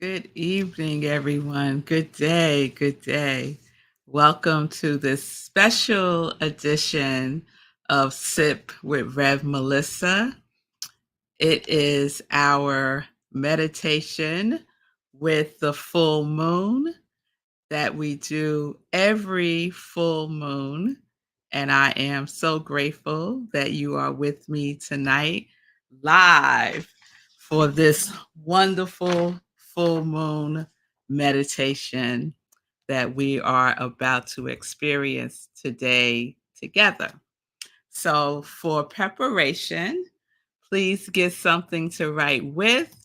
Good evening, everyone. Good day. Good day. Welcome to this special edition of Sip with Rev Melissa. It is our meditation with the full moon that we do every full moon. And I am so grateful that you are with me tonight live for this wonderful full moon meditation that we are about to experience today together. So, for preparation, please get something to write with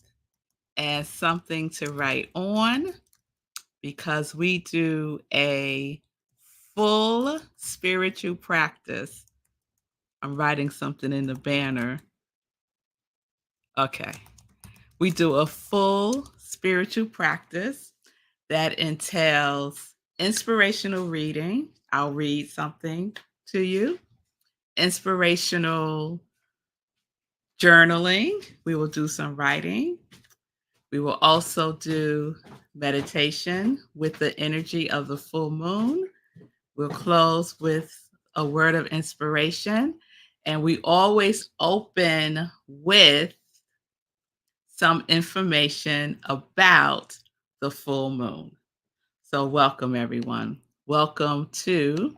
and something to write on because we do a full spiritual practice. I'm writing something in the banner. Okay. We do a full spiritual practice that entails inspirational reading. I'll read something to you. Inspirational journaling. We will do some writing. We will also do meditation with the energy of the full moon. We'll close with a word of inspiration. And we always open with some information about the full moon. So, welcome, everyone. Welcome to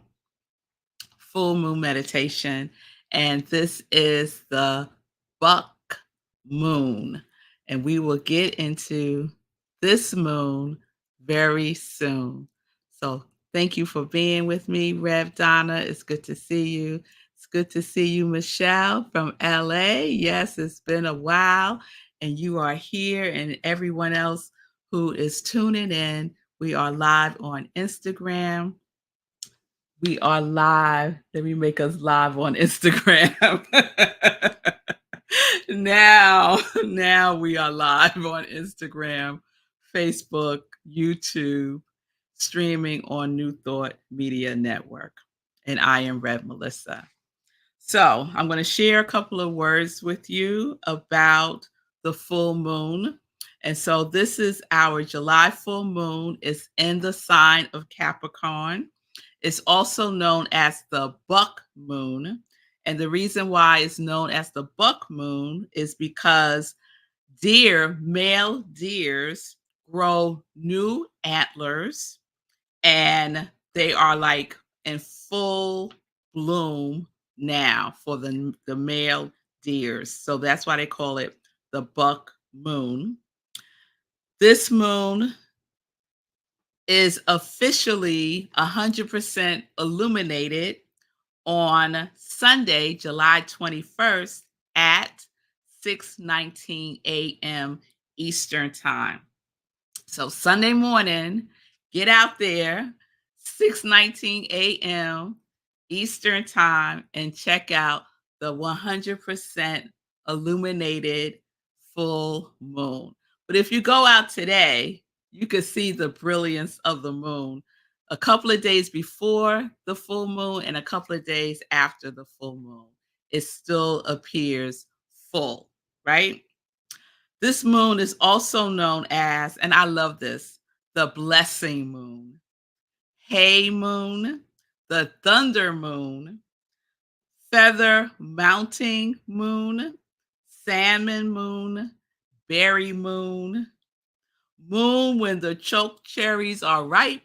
Full Moon Meditation. And this is the Buck Moon. And we will get into this moon very soon. So, thank you for being with me, Rev Donna. It's good to see you. It's good to see you, Michelle from LA. Yes, it's been a while, and you are here, and everyone else who is tuning in. We are live on Instagram. We are live. Let me make us live on Instagram. now we are live on Instagram, Facebook, YouTube, streaming on New Thought Media Network. And I am Rev Melissa. So I'm going to share a couple of words with you about the full moon. And so this is our July full moon. It's in the sign of Capricorn. It's also known as the Buck Moon. And the reason why it's known as the Buck Moon is because male deers, grow new antlers and they are like in full bloom now for the male deers. So that's why they call it the Buck Moon. This moon is officially 100% illuminated on Sunday, July 21st at 6:19 a.m. Eastern Time. So Sunday morning, get out there, 6:19 a.m. Eastern Time, and check out the 100% illuminated full moon. But if you go out today, you can see the brilliance of the moon a couple of days before the full moon and a couple of days after the full moon. It still appears full, right? This moon is also known as, and I love this, the blessing moon, hay moon, the thunder moon, feather mounting moon, salmon moon, berry moon, moon when the choke cherries are ripe,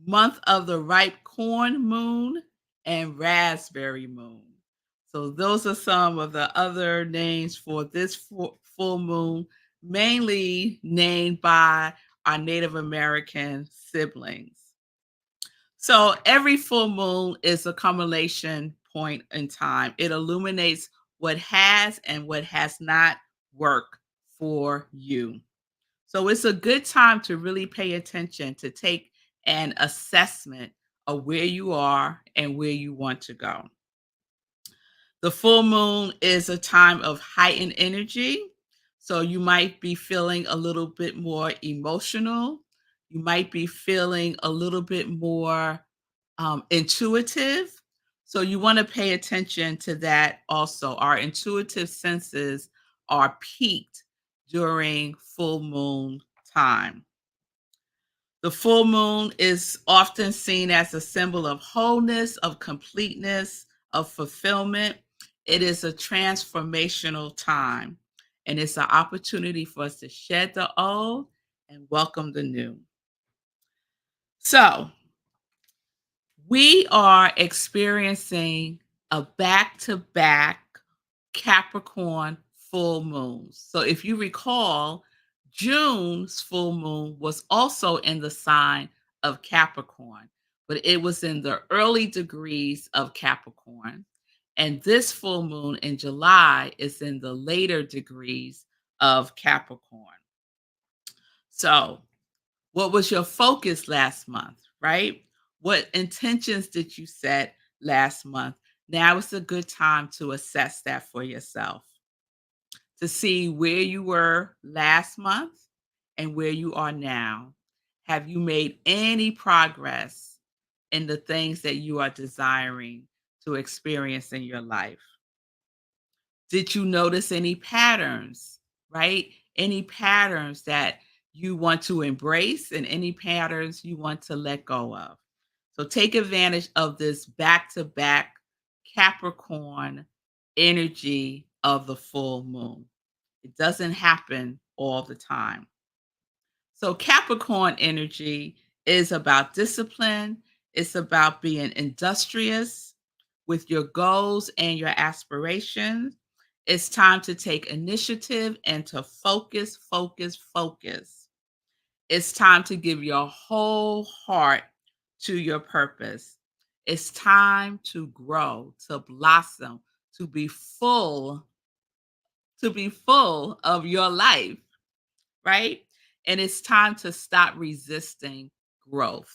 month of the ripe corn moon, and raspberry moon. So those are some of the other names for this full moon, mainly named by our Native American siblings. So every full moon is a culmination point in time. It illuminates what has and what has not worked for you. So it's a good time to really pay attention, to take an assessment of where you are and where you want to go. The full moon is a time of heightened energy. So you might be feeling a little bit more emotional. You might be feeling a little bit more intuitive. So you want to pay attention to that also. Our intuitive senses are peaked during full moon time. The full moon is often seen as a symbol of wholeness, of completeness, of fulfillment. It is a transformational time, and it's an opportunity for us to shed the old and welcome the new. So, we are experiencing a back to back Capricorn full moon. So, if you recall, June's full moon was also in the sign of Capricorn, but it was in the early degrees of Capricorn. And this full moon in July is in the later degrees of Capricorn. So, what was your focus last month, right? What intentions did you set last month? Now is a good time to assess that for yourself, to see where you were last month and where you are now. Have you made any progress in the things that you are desiring to experience in your life? Did you notice any patterns, right? Any patterns that you want to embrace and any patterns you want to let go of? So take advantage of this back to back Capricorn energy of the full moon. It doesn't happen all the time. So Capricorn energy is about discipline, it's about being industrious with your goals and your aspirations. It's time to take initiative and to focus, focus, focus. It's time to give your whole heart to your purpose. It's time to grow, to blossom, to be full, to be full of your life, right? And it's time to stop resisting growth.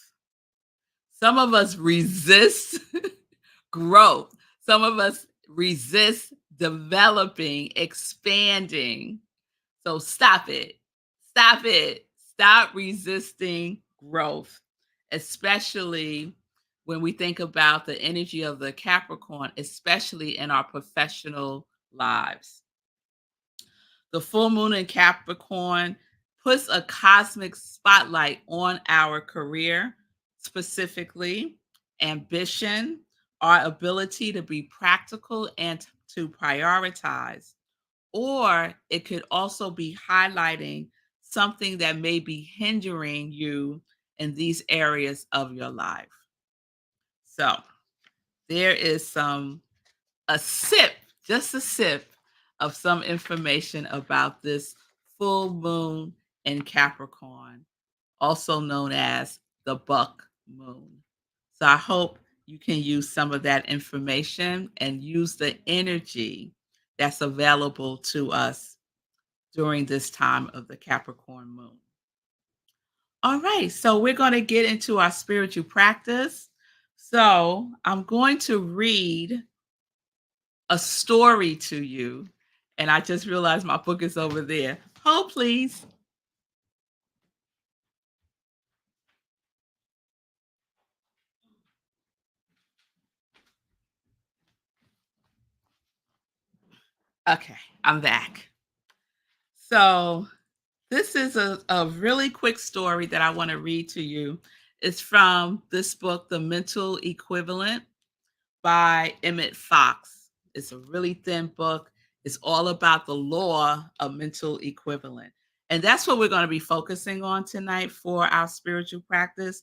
Some of us resist growth. Some of us resist developing, expanding. So stop it. Stop it. Stop resisting growth, especially when we think about the energy of the Capricorn, especially in our professional lives. The full moon in Capricorn puts a cosmic spotlight on our career, specifically ambition, our ability to be practical and to prioritize. Or it could also be highlighting something that may be hindering you in these areas of your life. So there is a sip, just a sip of some information about this full moon in Capricorn, also known as the Buck Moon. So I hope you can use some of that information and use the energy that's available to us during this time of the Capricorn moon. All right, so we're going to get into our spiritual practice. So I'm going to read a story to you. And I just realized my book is over there. Hold, please. Okay, I'm back. So this is a really quick story that I want to read to you. It's from this book, The Mental Equivalent by Emmett Fox. It's a really thin book. It's all about the law of mental equivalent. And that's what we're going to be focusing on tonight for our spiritual practice,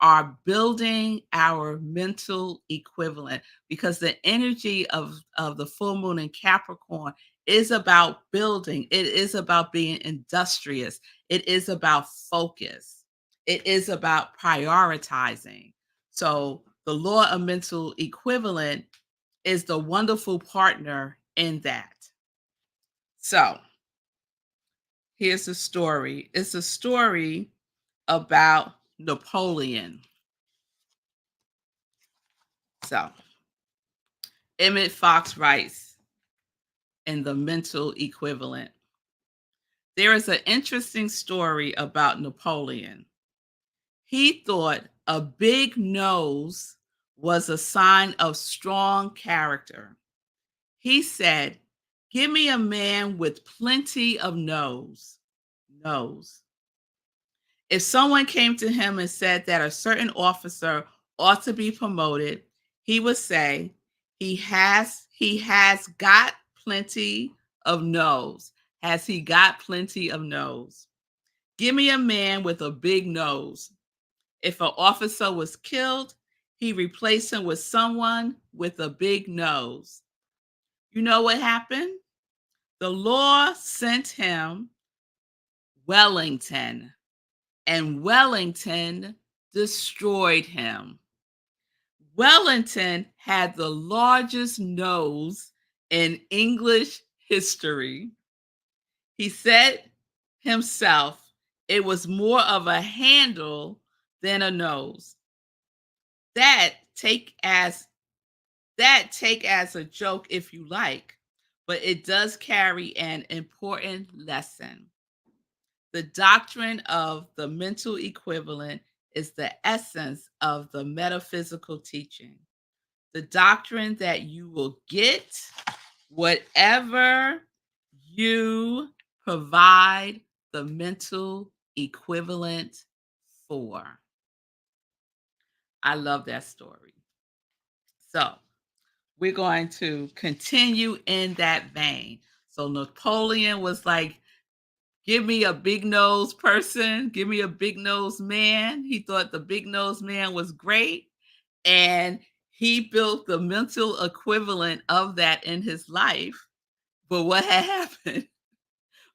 are building our mental equivalent, because the energy of the full moon in Capricorn is about building. It is about being industrious. It is about focus. It is about prioritizing. So the law of mental equivalent is the wonderful partner in that. So here's the story. It's a story about Napoleon. So Emmett Fox writes in The Mental Equivalent, there is an interesting story about Napoleon. He thought a big nose was a sign of strong character. He said, "Give me a man with plenty of nose." Nose. If someone came to him and said that a certain officer ought to be promoted, he would say, he has got plenty of nose. Has he got plenty of nose? Give me a man with a big nose. If an officer was killed, he replaced him with someone with a big nose. You know what happened? The law sent him Wellington, and Wellington destroyed him. Wellington had the largest nose in English history. He said himself it was more of a handle than a nose. That take as a joke if you like, but it does carry an important lesson. The doctrine of the mental equivalent is the essence of the metaphysical teaching. The doctrine that you will get whatever you provide the mental equivalent for. I love that story. So, we're going to continue in that vein. So, Napoleon was like, give me a big nose person, give me a big nose man. He thought the big nose man was great. And he built the mental equivalent of that in his life. But what had happened?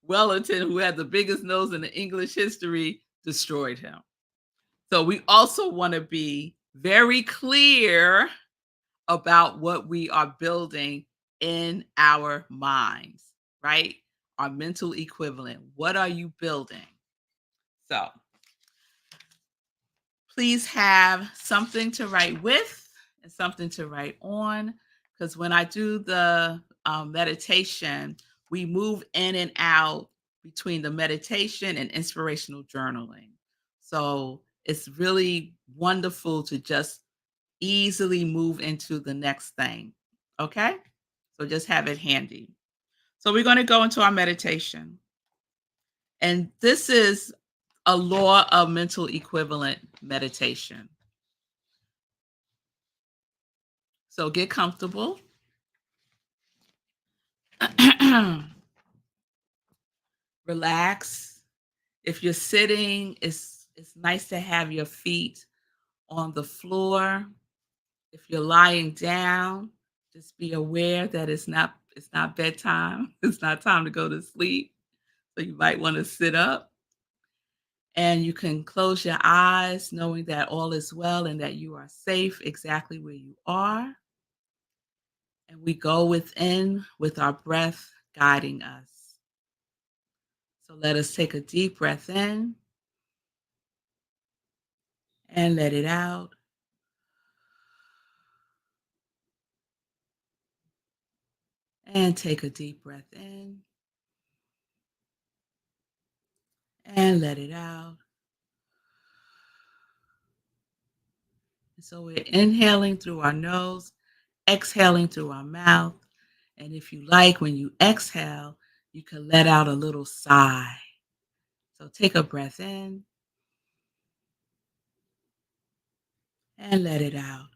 Wellington, who had the biggest nose in the English history, destroyed him. So we also want to be very clear about what we are building in our minds, right? Our mental equivalent. What are you building? So please have something to write with and something to write on, because when I do the meditation, we move in and out between the meditation and inspirational journaling. So it's really wonderful to just easily move into the next thing. Okay? So just have it handy. So we're going to go into our meditation. And this is a law of mental equivalent meditation. So get comfortable. Relax. If you're sitting, it's nice to have your feet on the floor. If you're lying down, just be aware that it's not bedtime. It's not time to go to sleep. So you might want to sit up, and you can close your eyes knowing that all is well and that you are safe exactly where you are. And we go within with our breath guiding us. So let us take a deep breath in and let it out. And take a deep breath in and let it out. And so we're inhaling through our nose, exhaling through our mouth. And if you like, when you exhale, you can let out a little sigh. So take a breath in and let it out.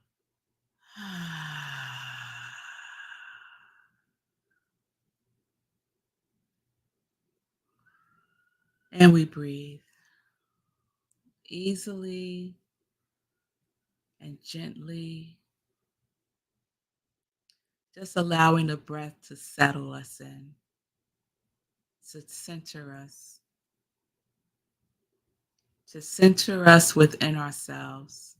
And we breathe easily and gently, just allowing the breath to settle us in, to center us within ourselves.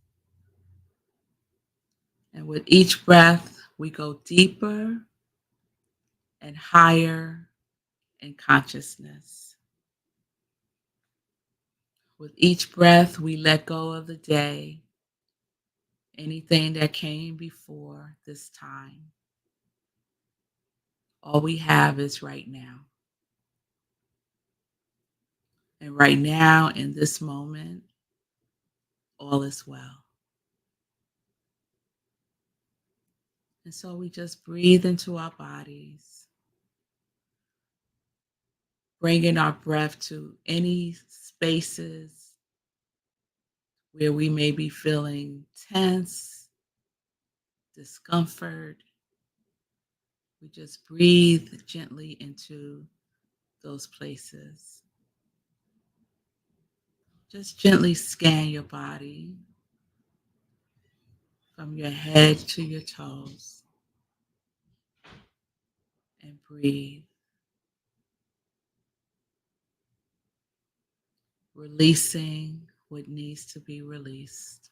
And with each breath, we go deeper and higher in consciousness. With each breath, we let go of the day, anything that came before this time. All we have is right now. And right now, in this moment, all is well. And so we just breathe into our bodies, bringing our breath to any spaces where we may be feeling tense, discomfort. We just breathe gently into those places. Just gently scan your body from your head to your toes and breathe, releasing what needs to be released.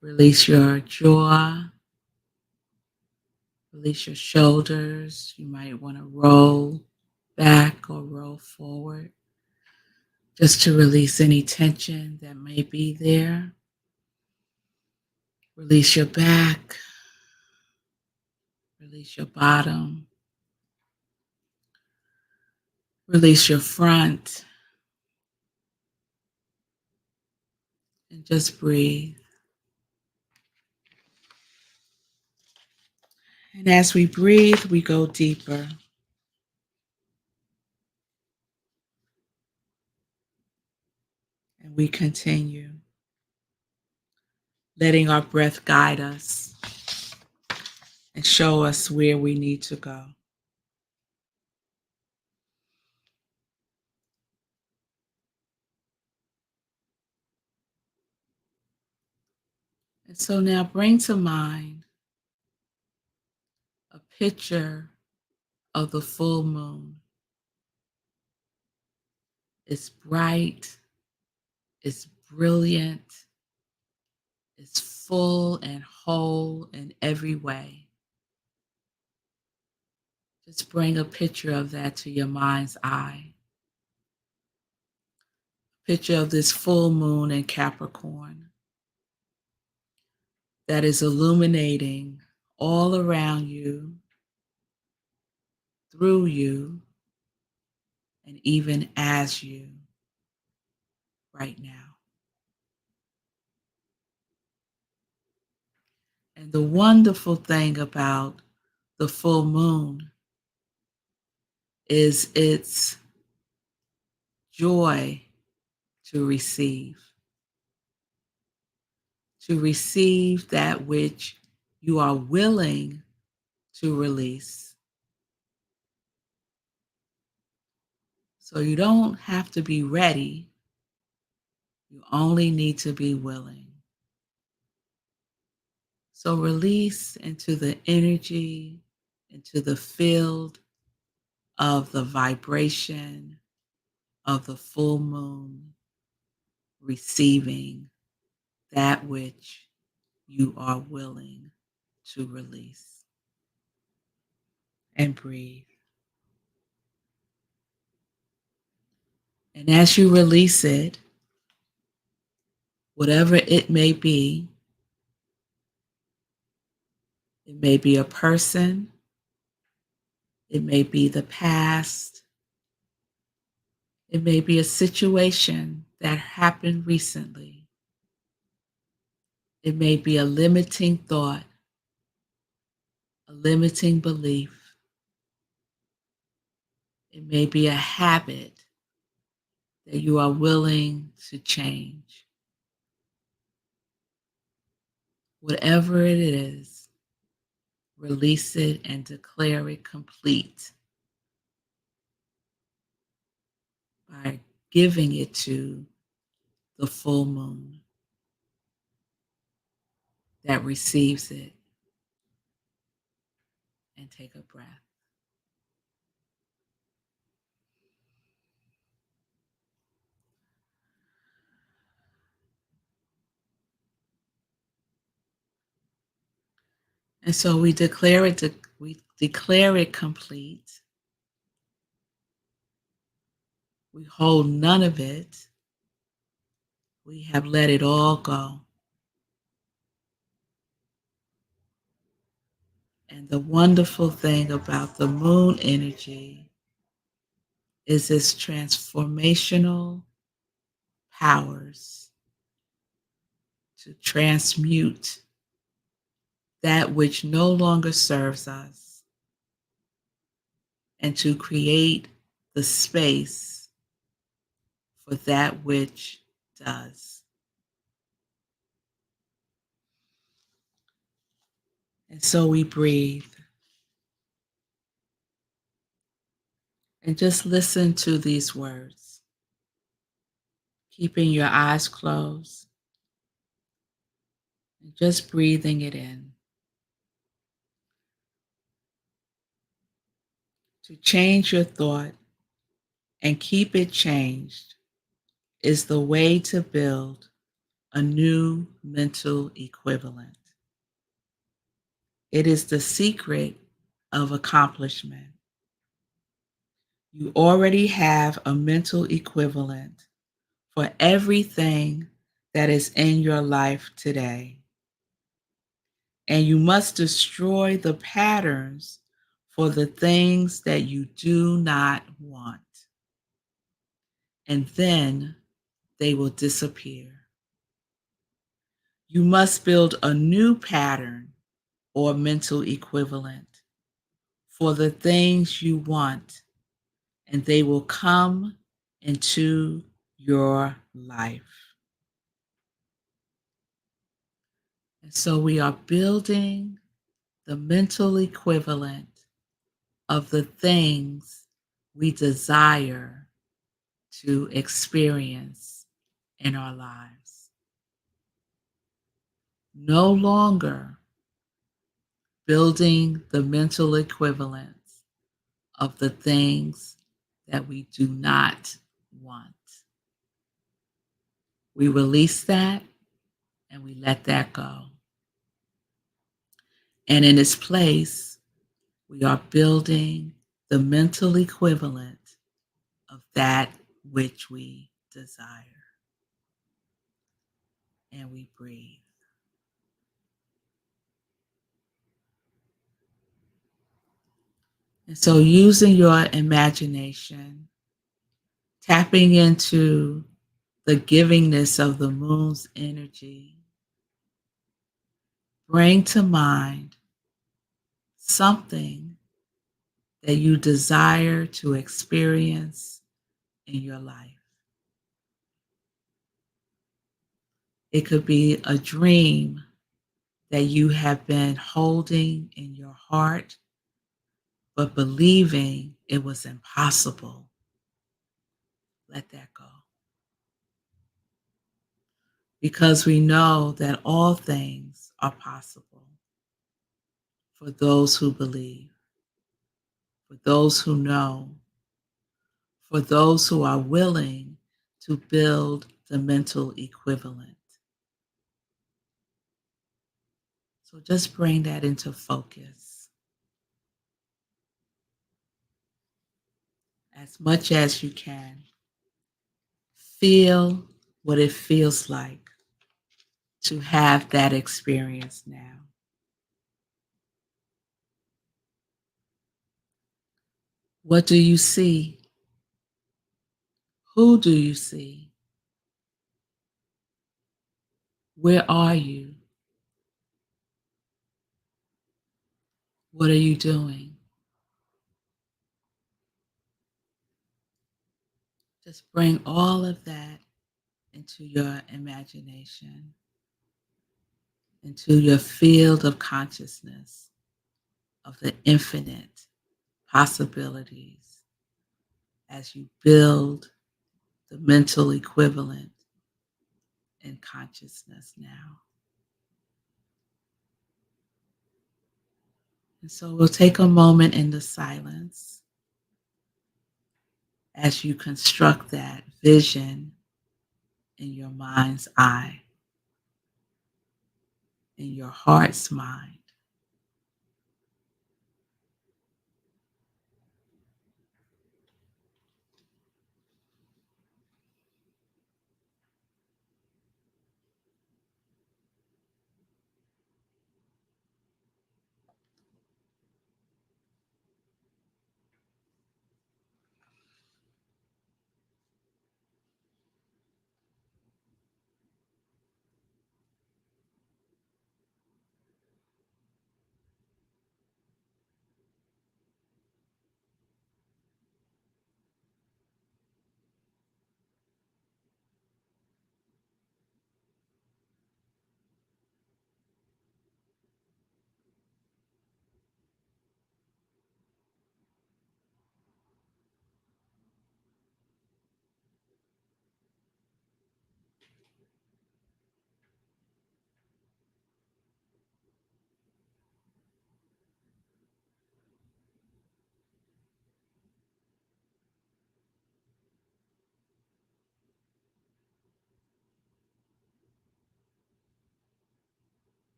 Release your jaw, release your shoulders. You might want to roll back or roll forward just to release any tension that may be there. Release your back, release your bottom, release your front, and just breathe. And as we breathe, we go deeper. And we continue, letting our breath guide us and show us where we need to go. And so now bring to mind a picture of the full moon. It's bright, it's brilliant, it's full and whole in every way. Just bring a picture of that to your mind's eye. Picture of this full moon in Capricorn that is illuminating all around you, through you, and even as you right now. And the wonderful thing about the full moon is its joy to receive that which you are willing to release. So you don't have to be ready, you only need to be willing. So release into the energy, into the field of the vibration of the full moon, receiving that which you are willing to release. And breathe. And as you release it, whatever it may be a person, it may be the past, it may be a situation that happened recently, it may be a limiting thought, a limiting belief, it may be a habit that you are willing to change. Whatever it is, release it and declare it complete by giving it to the full moon that receives it. And take a breath. And so we declare it complete. We hold none of it. We have let it all go. And the wonderful thing about the moon energy is its transformational powers to transmute that which no longer serves us and to create the space for that which does. And so we breathe and just listen to these words, keeping your eyes closed and just breathing it in. To change your thought and keep it changed is the way to build a new mental equivalent. It is the secret of accomplishment. You already have a mental equivalent for everything that is in your life today. And you must destroy the patterns for the things that you do not want. And then they will disappear. You must build a new pattern or mental equivalent for the things you want, and they will come into your life. And so we are building the mental equivalent of the things we desire to experience in our lives. No longer building the mental equivalents of the things that we do not want. We release that and we let that go. And in its place, we are building the mental equivalent of that which we desire. And we breathe. And so, using your imagination, tapping into the givingness of the moon's energy, bring to mind something that you desire to experience in your life. It could be a dream that you have been holding in your heart, but believing it was impossible. Let that go. Because we know that all things are possible for those who believe, for those who know, for those who are willing to build the mental equivalent. So just bring that into focus as much as you can. Feel what it feels like to have that experience now. What do you see? Who do you see? Where are you? What are you doing? Just bring all of that into your imagination, into your field of consciousness of the infinite possibilities as you build the mental equivalent in consciousness now. And so we'll take a moment in the silence as you construct that vision in your mind's eye, in your heart's mind.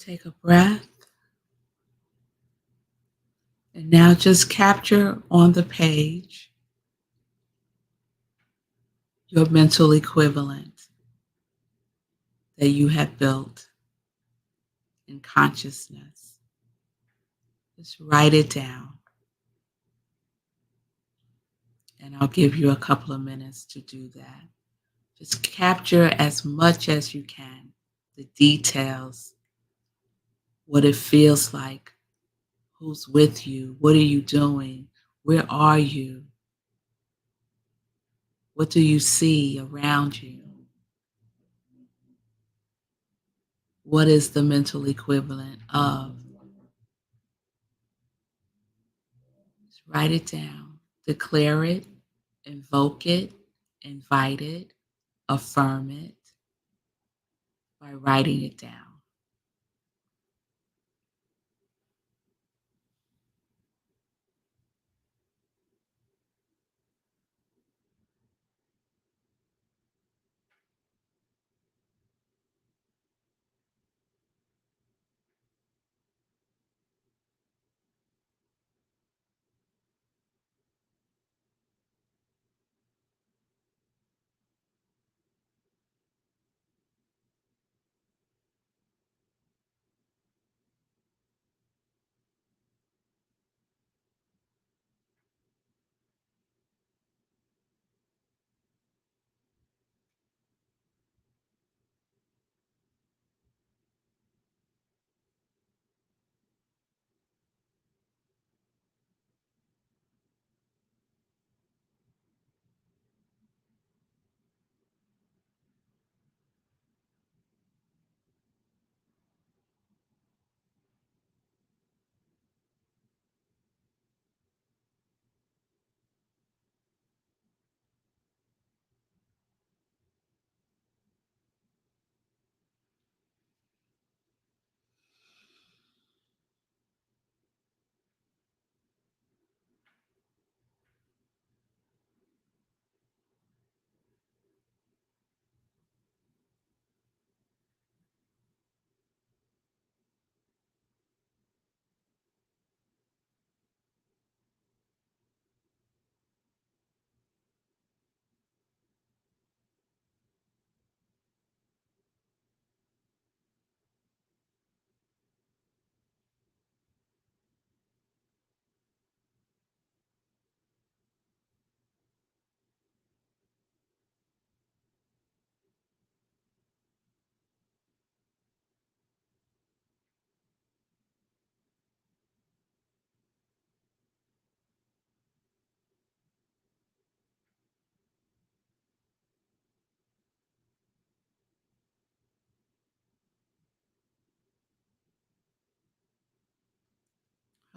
Take a breath. And now just capture on the page your mental equivalent that you have built in consciousness. Just write it down. And I'll give you a couple of minutes to do that. Just capture as much as you can, the details, what it feels like, who's with you, what are you doing, where are you, what do you see around you, what is the mental equivalent of. Just write it down, declare it, invoke it, invite it, affirm it by writing it down.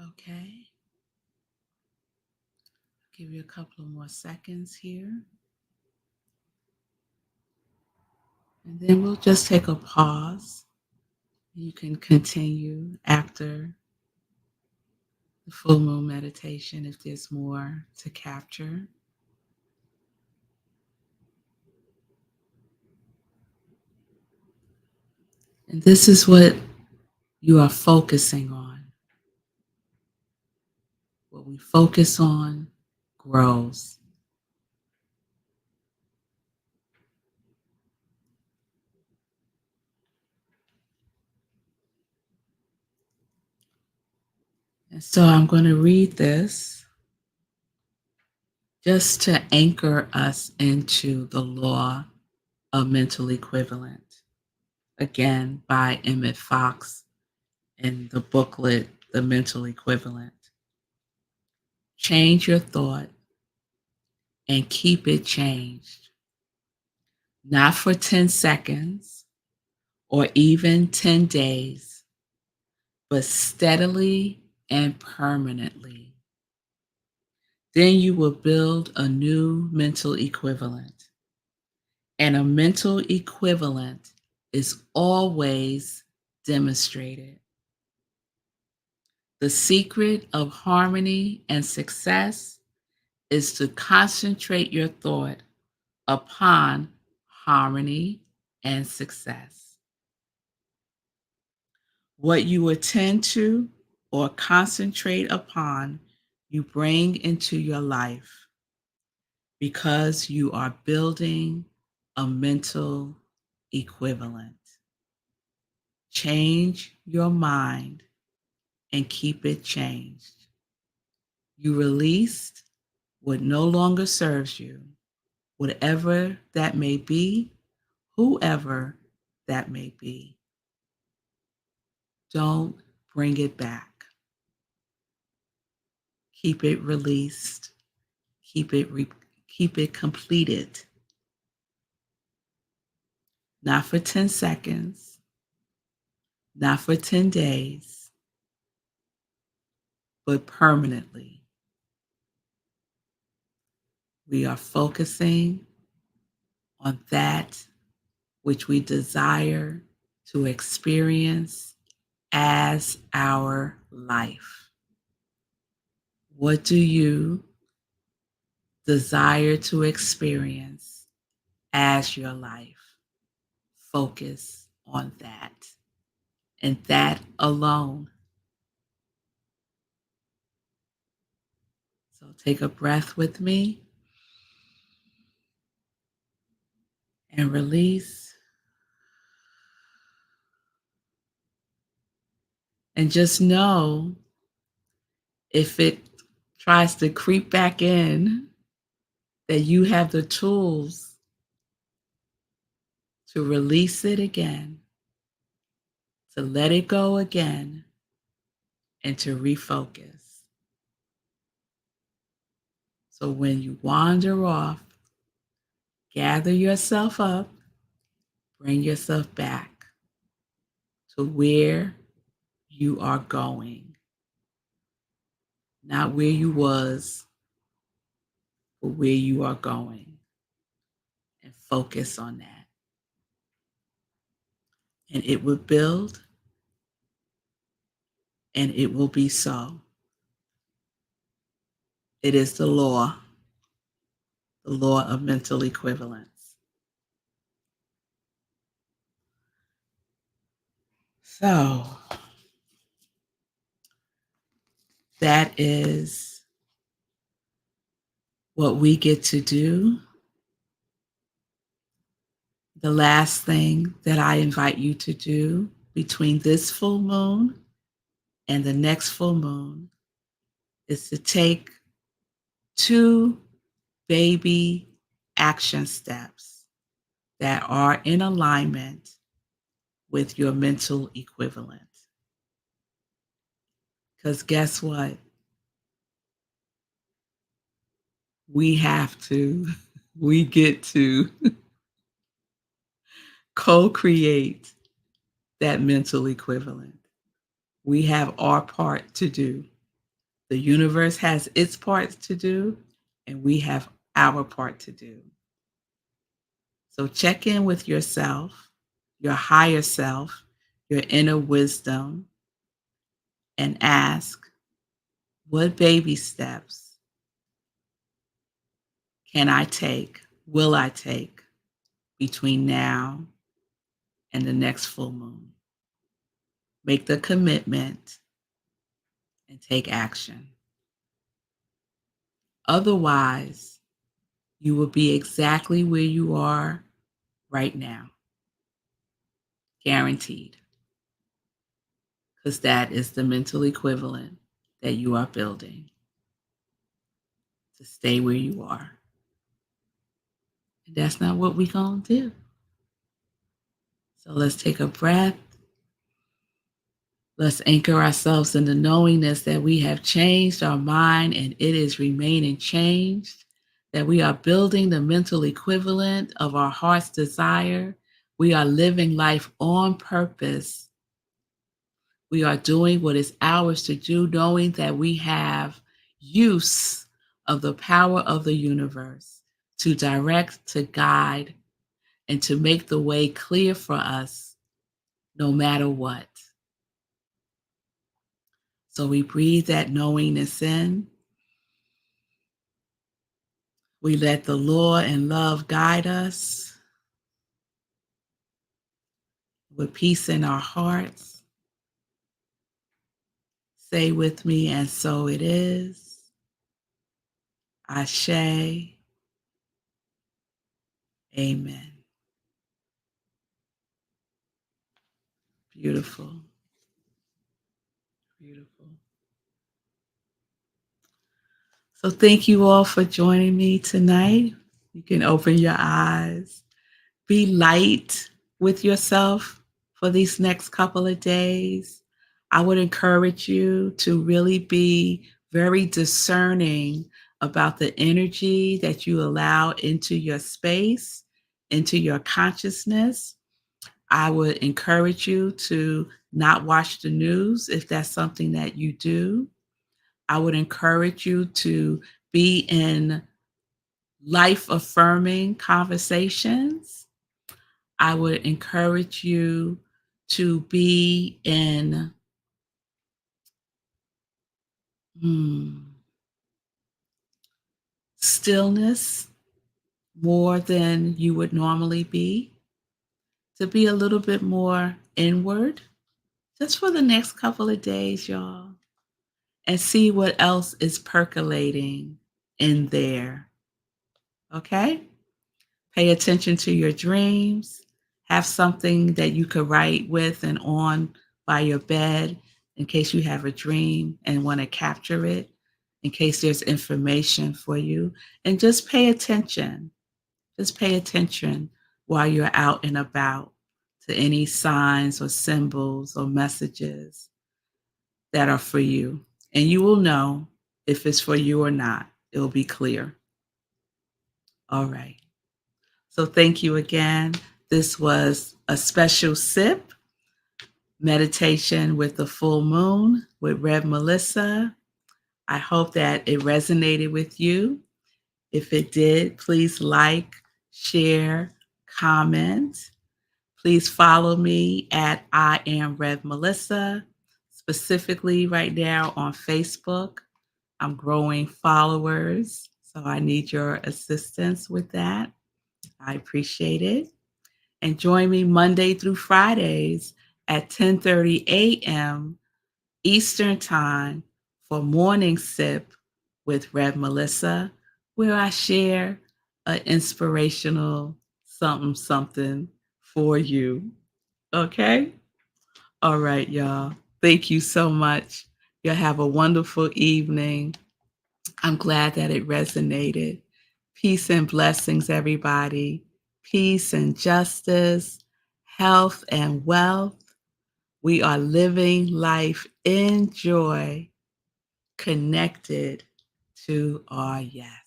Okay, give you a couple of more seconds here. And then we'll just take a pause. You can continue after the full moon meditation if there's more to capture. And this is what you are focusing on. What we focus on grows. And so I'm going to read this just to anchor us into the law of mental equivalent. Again, by Emmett Fox in the booklet, The Mental Equivalent. Change your thought and keep it changed. Not for 10 seconds or even 10 days, but steadily and permanently. Then you will build a new mental equivalent. And a mental equivalent is always demonstrated. The secret of harmony and success is to concentrate your thought upon harmony and success. What you attend to or concentrate upon, you bring into your life because you are building a mental equivalent. Change your mind and keep it changed. You released what no longer serves you, whatever that may be, whoever that may be. Don't bring it back. Keep it released. Keep it completed. Not for 10 seconds, not for 10 days, but permanently. We are focusing on that which we desire to experience as our life. What do you desire to experience as your life? Focus on that and that alone. So take a breath with me and release. And just know if it tries to creep back in, that you have the tools to release it again, to let it go again, and to refocus. So when you wander off, gather yourself up, bring yourself back to where you are going, not where you was, but where you are going, and focus on that. And it will build, and it will be so. It is the law of mental equivalence. So that is what we get to do. The last thing that I invite you to do between this full moon and the next full moon is to take 2 baby action steps that are in alignment with your mental equivalent. Because guess what? We get to co-create that mental equivalent. We have our part to do. The universe has its parts to do, and we have our part to do. So check in with yourself, your higher self, your inner wisdom, and ask, what baby steps can I take, will I take between now and the next full moon? Make the commitment and take action. Otherwise, you will be exactly where you are right now. Guaranteed. Because that is the mental equivalent that you are building to stay where you are. And that's not what we're going to do. So let's take a breath. Let's anchor ourselves in the knowingness that we have changed our mind and it is remaining changed, that we are building the mental equivalent of our heart's desire. We are living life on purpose. We are doing what is ours to do, knowing that we have use of the power of the universe to direct, to guide, and to make the way clear for us no matter what. So we breathe that knowingness in. We let the law and love guide us with peace in our hearts. Say with me, and so it is. Ashe. Amen. Beautiful. Beautiful. So thank you all for joining me tonight. You can open your eyes. Be light with yourself for these next couple of days. I would encourage you to really be very discerning about the energy that you allow into your space, into your consciousness. I would encourage you to not watch the news if that's something that you do. I would encourage you to be in life affirming conversations. I would encourage you to be in stillness more than you would normally be, to be a little bit more inward just for the next couple of days, y'all, and see what else is percolating in there. Okay? Pay attention to your dreams. Have something that you could write with and on by your bed in case you have a dream and want to capture it, in case there's information for you. And just pay attention. Just pay attention while you're out and about to any signs or symbols or messages that are for you. And you will know if it's for you or not. It'll be clear. All right. So thank you again. This was a special sip meditation with the full moon with revmelissa. I hope that it resonated with you. If it did, please like, share, comment. Please follow me at I am revmelissa, specifically right now on Facebook. I'm growing followers, so I need your assistance with that. I appreciate it. And join me Monday through Fridays at 10:30 a.m. Eastern Time for Morning Sip with Rev Melissa, where I share an inspirational something for you. Okay? All right, y'all. Thank you so much. You'll have a wonderful evening. I'm glad that it resonated. Peace and blessings, everybody. Peace and justice, health and wealth. We are living life in joy, connected to our yes.